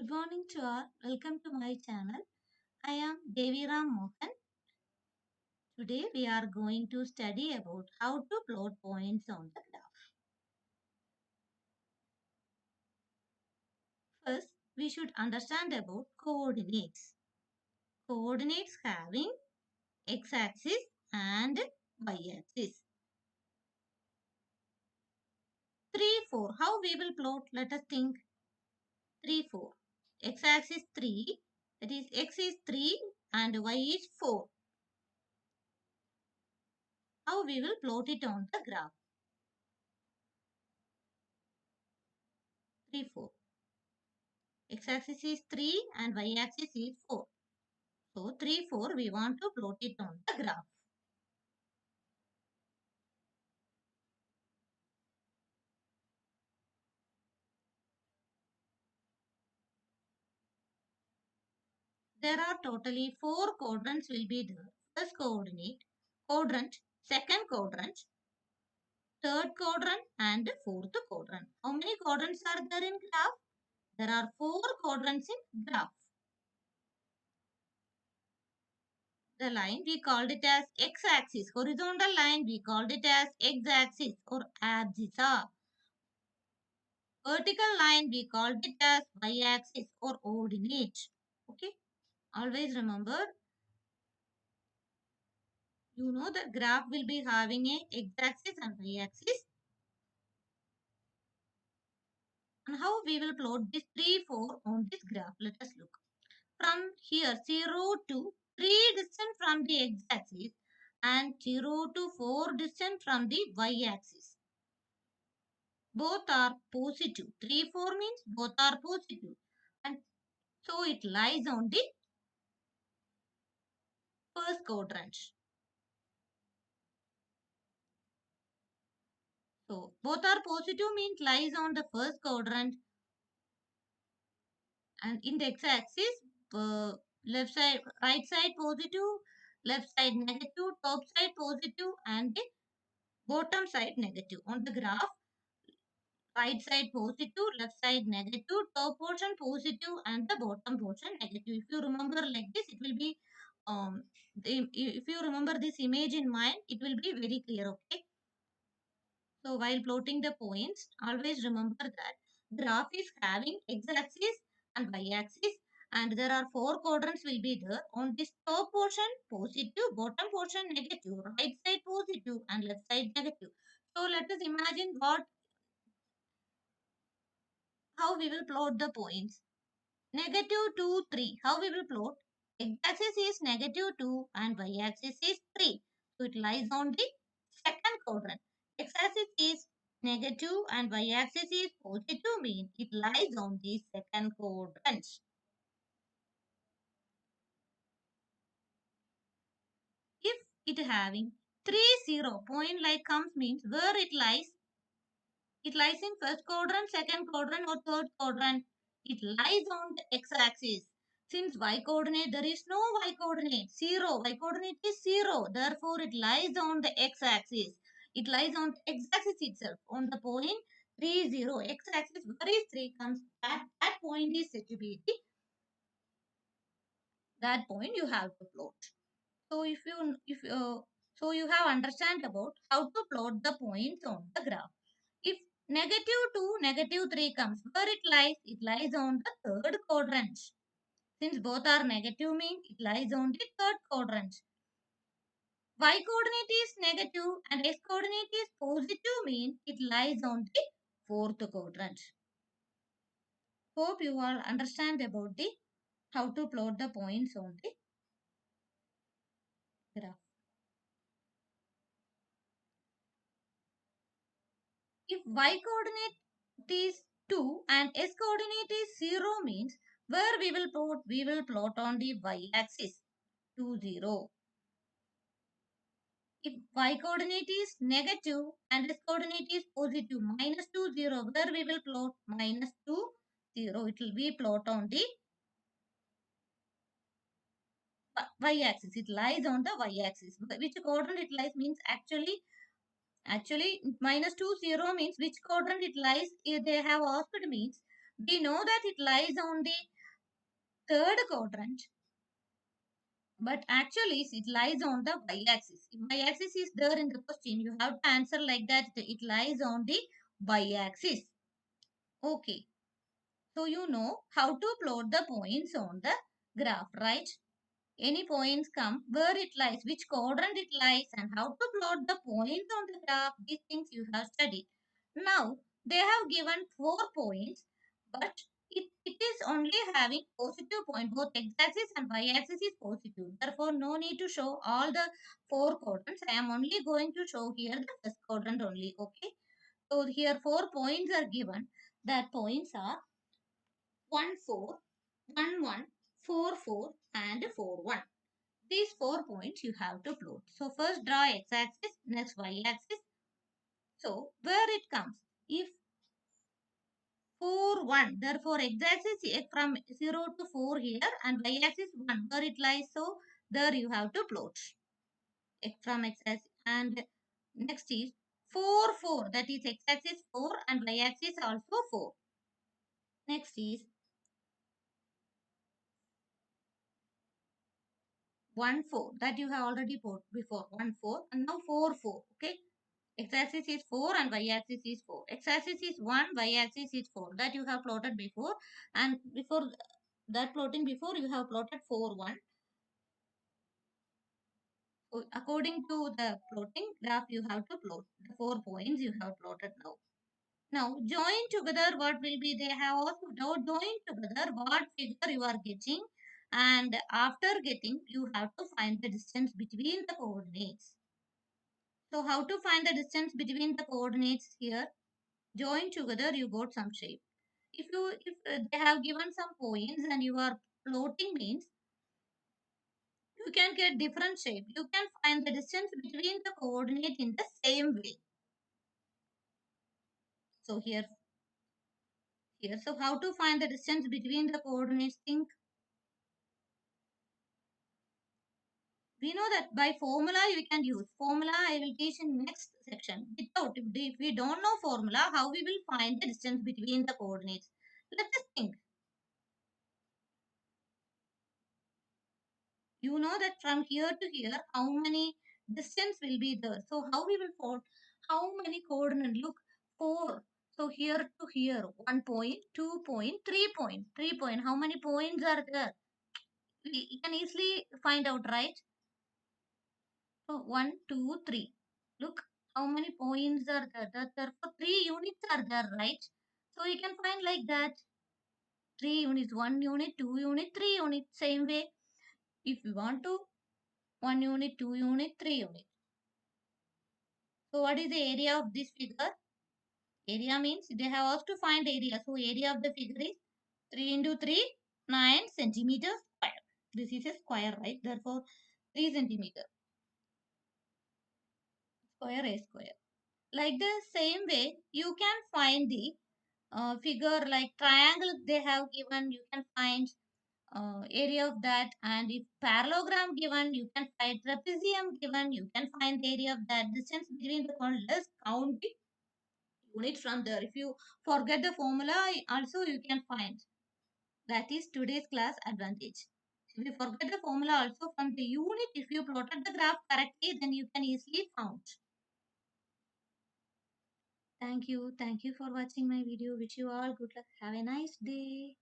Good morning to all. Welcome to my channel. I am Devi Ram Mohan. Today we are going to study about how to plot points on the graph. First, we should understand about coordinates. Coordinates having x-axis and y-axis. 3, 4. How we will plot? Let us think. 3, 4. X-axis 3. That is x is 3 and y is 4. How we will plot it on the graph? 3, 4. X-axis is 3 and y-axis is 4. So 3, 4 we want to plot it on the graph. There are totally 4 quadrants will be there. First quadrant, second quadrant, third quadrant and fourth quadrant. How many quadrants are there in graph? There are 4 quadrants in graph. The line we called it as x-axis. Horizontal line we called it as x-axis or abscissa. Vertical line we called it as y-axis or ordinate. Okay. Always remember, you know the graph will be having a x-axis and y-axis. And how we will plot this 3, 4 on this graph? Let us look. From here 0 to 3 distant from the x-axis and 0 to 4 distant from the y-axis. Both are positive. 3, 4 means both are positive. And so it lies on the first quadrant. So both are positive means lies on the first quadrant, and in the x-axis, left side, right side positive, left side negative, top side positive, and the bottom side negative. On the graph, right side positive, left side negative, top portion positive, and the bottom portion negative. If you remember like this, it will be if you remember this image in mind, it will be very clear. Okay. So while plotting the points, always remember that graph is having x-axis and y-axis, and there are 4 quadrants will be there. On this top portion positive, bottom portion negative, right side positive and left side negative. So let us imagine how we will plot the points. Negative 2, 3. How we will plot? X-axis is negative 2 and y-axis is 3. So it lies on the second quadrant. X-axis is negative and y-axis is positive means it lies on the second quadrant. If it having 3, 0 point like comes means where it lies? It lies in first quadrant, second quadrant or third quadrant. It lies on the x-axis. Since y coordinate, there is no y coordinate. 0. Y coordinate is 0. Therefore, it lies on the x-axis. It lies on the x-axis itself. On the point 3, 0. X-axis, where is 3 comes? That point is said to be that point you have to plot. So so you have understand about how to plot the points on the graph. If negative 2, negative 3 comes, where it lies? It lies on the third quadrant. Since both are negative means it lies on the third quadrant. Y coordinate is negative and x coordinate is positive means it lies on the fourth quadrant. Hope you all understand about the how to plot the points on the graph. If y coordinate is 2 and s coordinate is 0 means where we will plot? We will plot on the y axis 2, 0. If y coordinate is negative and s coordinate is positive minus 2, 0, where we will plot minus 2, 0. It will be plot on the y-axis. It lies on the y-axis. Which quadrant it lies means actually minus 2, 0 means which quadrant it lies. If they have asked means We know that it lies on the third quadrant, but actually it lies on the y-axis. If y-axis is there in the question, you have to answer like that. It lies on the y-axis. Okay. So you know how to plot the points on the graph, right? Any points come, where it lies, which quadrant it lies, and how to plot the points on the graph. These things you have studied. Now, they have given 4 points, but it is only having positive point. Both x-axis and y-axis is positive. Therefore, no need to show all the 4 quadrants. I am only going to show here the first quadrant only. Okay. So, here 4 points are given. That points are 1, 4, 1, 1, 4, 4, and 4, 1. These 4 points you have to plot. So first draw x-axis, next y-axis. So where it comes? If 4, 1, therefore x-axis from 0 to 4 here and y-axis 1, where it lies. So there you have to plot from x-axis. And next is 4, 4, that is x-axis 4 and y-axis also 4. Next is 1, 4, that you have already put before, 1, 4, and now 4, 4, okay. X-axis is 4 and y-axis is 4. X-axis is 1, y-axis is 4. That you have plotted before. And before that plotting before, you have plotted 4, 1. So according to the plotting graph, you have to plot the 4 points you have plotted now. Now, join together what will be, they have also now join together what figure you are getting. And after getting, you have to find the distance between the coordinates. So how to find the distance between the coordinates here? Join together, you got some shape. If they have given some points and you are plotting means, you can get different shape. You can find the distance between the coordinate in the same way. So here. So how to find the distance between the coordinates? Think. We know that by formula you can use. Formula I will teach in next section. Without, if we don't know formula, how we will find the distance between the coordinates? Let us think. You know that from here to here, how many distance will be there. So how we will find how many coordinate? Look, 4. So here to here, 1 point, 2 point, 3 point, 3 point. How many points are there? We can easily find out, right? So 1, 2, 3. Look, how many points are there? Therefore, 3 units are there, right? So you can find like that. 3 units, 1 unit, 2 unit, 3 unit. Same way. If you want to 1 unit, 2 unit, 3 unit. So what is the area of this figure? Area means they have asked to find area. So area of the figure is 3 into 3, 9 centimeters square. This is a square, right? Therefore, 3 centimeter square a square. Like the same way, you can find the figure like triangle they have given. You can find area of that, and if parallelogram given, you can find trapezium given. You can find the area of that. Distance between the corners. Let's count the unit from there. If you forget the formula, also you can find. That is today's class advantage. If you forget the formula also from the unit, if you plotted the graph correctly, then you can easily count. Thank you. Thank you for watching my video. Wish you all good luck. Have a nice day.